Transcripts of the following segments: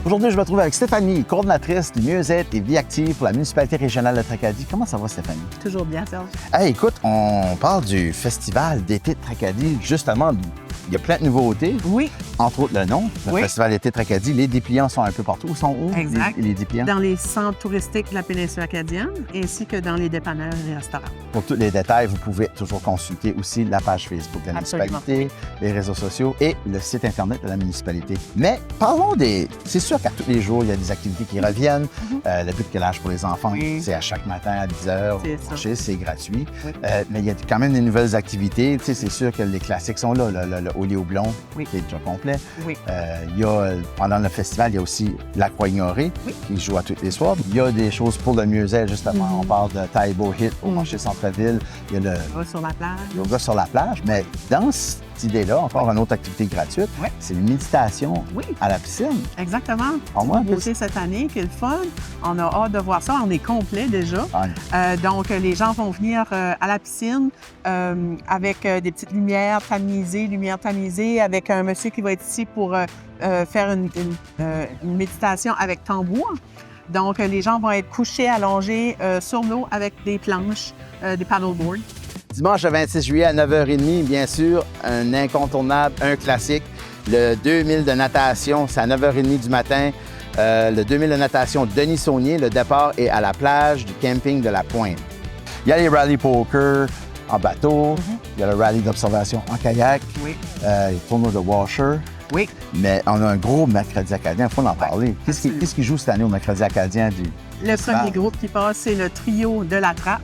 Aujourd'hui, je me trouve avec Stéphanie, coordonnatrice du mieux-être et vie active pour la municipalité régionale de Tracadie. Comment ça va, Stéphanie? Toujours bien, Serge. Hey, écoute, on parle du festival d'été de Tracadie. Justement, il y a plein de nouveautés. Oui. Entre autres, le nom, le festival d'été de Tracadie. Les dépliants sont un peu partout. Ils sont où? Exact. Les dépliants? Dans les centres touristiques de la péninsule acadienne, ainsi que dans les dépanneurs et restaurants. Pour tous les détails, vous pouvez toujours consulter aussi la page Facebook de la municipalité, les réseaux sociaux et le site Internet de la municipalité. Mais parlons des... C'est sûr qu'à tous les jours, il y a des activités qui reviennent. Le but de l'âge pour les enfants, c'est à chaque matin à 10 h. C'est gratuit. Oui. Mais il y a quand même des nouvelles activités. Tu sais, c'est sûr que les classiques sont là. Le Au Léo Blond, qui est déjà complet. Oui. Il y a, pendant le festival, il y a aussi l'Aqua Ignorée, qui joue à tous les soirs. Il y a des choses pour le mieux-être, justement. On parle de Taibo Hit au marché centre-ville. Il y a le yoga sur la plage. Yoga sur la plage. Mais dans cette idée-là, encore une autre activité gratuite, c'est une méditation à la piscine. Exactement. En moins, nouveauté cette année, qui est le fun. On a hâte de voir ça. On est complet déjà. Donc, les gens vont venir à la piscine avec des petites lumières tamisées, avec un monsieur qui va être ici pour faire une méditation avec tambour. Donc, les gens vont être couchés, allongés sur l'eau avec des planches, des paddleboards. Dimanche le 26 juillet à 9h30, bien sûr, un incontournable, un classique. Le 2000 de natation, c'est à 9h30 du matin. Le 2000 de natation Denis Saunier, le départ est à la plage du camping de la Pointe. Il y a les rallyes poker en bateau, il y a le rallye d'observation en kayak, les tournois de washer. Oui. Mais on a un gros mercredi acadien, il faut en parler. Qu'est-ce qui joue cette année au mercredi acadien du Le premier groupe qui passe, c'est le trio de la Trappe.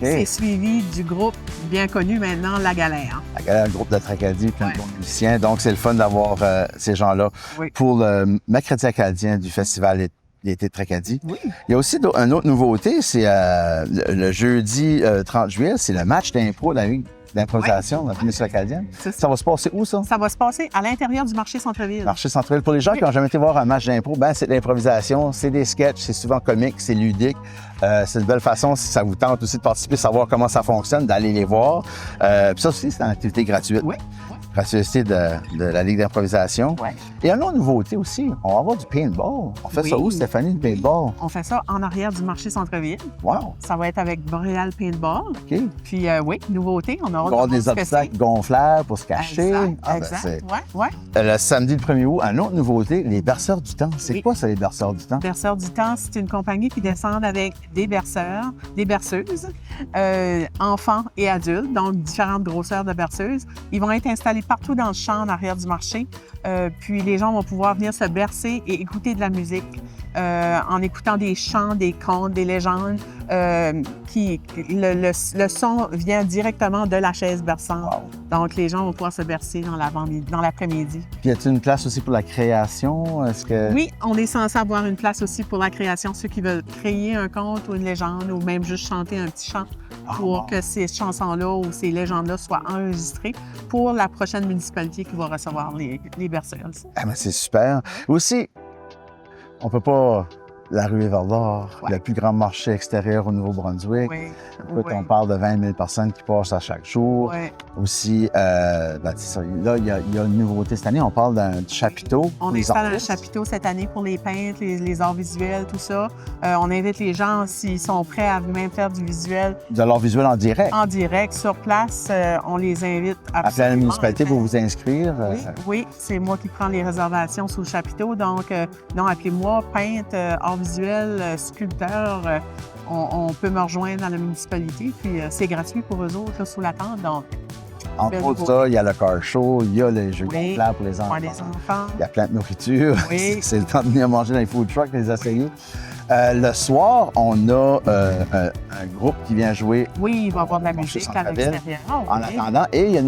C'est suivi du groupe bien connu maintenant, La Galère. La Galère, le groupe de Tracadie, plein de bons musiciens. Donc, c'est le fun d'avoir ces gens-là pour le mercredi acadien du festival d'été de Tracadie. Oui. Il y a aussi une autre nouveauté, c'est le jeudi 30 juillet, c'est le match d'impro de la Ligue d'improvisation de la péninsule acadienne. Ça va se passer où, ça? Ça va se passer à l'intérieur du marché centre-ville. Marché centre-ville. Pour les gens qui n'ont jamais été voir un match d'impro, c'est de l'improvisation, c'est des sketchs, c'est souvent comique, c'est ludique. C'est une belle façon, si ça vous tente aussi de participer, savoir comment ça fonctionne, d'aller les voir. Puis ça aussi, c'est une activité gratuite. Oui. Gratuité de la Ligue d'improvisation. Oui. Et une autre nouveauté aussi, on va avoir du paintball. On fait ça où, Stéphanie, du paintball? On fait ça en arrière du marché centre-ville. Wow! Ça va être avec Boreal Paintball. OK. Puis nouveauté, on aura des obstacles gonflables pour se cacher. Exact. Oui. Le samedi le 1er août, une autre nouveauté, les berceurs du temps. C'est quoi ça, les berceurs du temps? Berceurs du temps, c'est une compagnie qui descend avec des berceurs, des berceuses, enfants et adultes, donc différentes grosseurs de berceuses. Ils vont être installés partout dans le champ en arrière du marché. Puis les gens vont pouvoir venir se bercer et écouter de la musique en écoutant des chants, des contes, des légendes. Le son vient directement de la chaise berçante. Wow. Donc, les gens vont pouvoir se bercer dans l'après-midi. Puis, y a-t-il une place aussi pour la création? Oui, on est censé avoir une place aussi pour la création. Ceux qui veulent créer un conte ou une légende ou même juste chanter un petit chant pour que ces chansons-là ou ces légendes-là soient enregistrées pour la prochaine municipalité qui va recevoir les berceuses. Ah, mais c'est super. Aussi, on peut pas... La rue Évrard, le plus grand marché extérieur au Nouveau-Brunswick. Écoute, on parle de 20 000 personnes qui passent à chaque jour. Aussi, là, il y a une nouveauté cette année. On parle d'un chapiteau. On installe un chapiteau cette année pour les peintres, les arts visuels, tout ça. On invite les gens, s'ils sont prêts à même faire du visuel. De l'art visuel en direct? En direct, sur place. On les invite à... Appeler à la municipalité pour vous inscrire? Oui, c'est moi qui prends les réservations sous le chapiteau. Donc, non, appelez-moi, peintre, art visuel, sculpteur, on peut me rejoindre dans la municipalité, puis c'est gratuit pour eux autres, là, sous la tente. Donc, entre autres, ça, il y a le car show, il y a les jeux gonflables pour les enfants. Il y a plein de nourriture. C'est le temps de venir manger dans les food trucks, les essayer. Le soir, on a un groupe qui vient jouer. Oui, il va y avoir de la musique à l'extérieur. En attendant, et il y a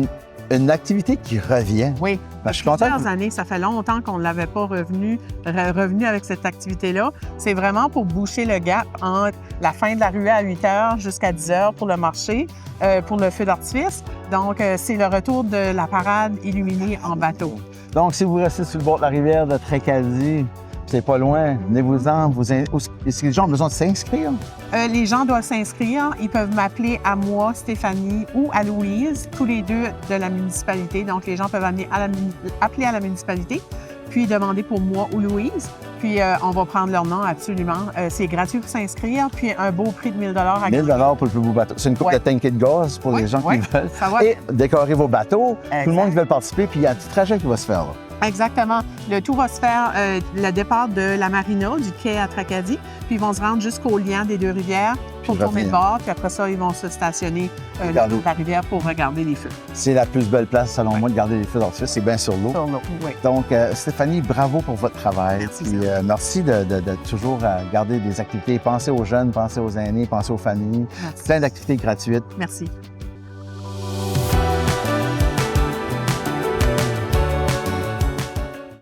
une activité qui revient. Oui. Je suis content. Plusieurs années, ça fait longtemps qu'on ne l'avait pas revenu avec cette activité-là. C'est vraiment pour boucher le gap entre la fin de la ruée à 8 h jusqu'à 10 h pour le marché, pour le feu d'artifice. Donc, c'est le retour de la parade illuminée en bateau. Donc, si vous restez sur le bord de la rivière de Tracadie, c'est pas loin, venez-vous-en. Est-ce que les gens ont besoin de s'inscrire? Les gens doivent s'inscrire. Ils peuvent m'appeler à moi, Stéphanie, ou à Louise, tous les deux de la municipalité. Donc, les gens peuvent appeler à la municipalité, puis demander pour moi ou Louise. Puis, on va prendre leur nom, absolument. C'est gratuit pour s'inscrire, puis un beau prix de 1 000 à 1 000 pour le plus beau bateau. C'est une coupe de tanké de gaz pour les gens qui veulent. Ça va. Et décorer vos bateaux. Tout le monde qui veut participer, puis il y a un petit trajet qui va se faire là. Exactement. Le tout va se faire le départ de la marina, du quai à Tracadie, puis ils vont se rendre jusqu'au lien des Deux-Rivières pour tourner de bord, puis après ça, ils vont se stationner le long de la rivière pour regarder les feux. C'est la plus belle place, selon moi, de garder les feux d'artifice, c'est bien sur l'eau. Sur l'eau, oui. Donc, Stéphanie, bravo pour votre travail. Merci. Puis, merci de toujours garder des activités. Pensez aux jeunes, pensez aux aînés, pensez aux familles. Merci. Plein d'activités gratuites. Merci.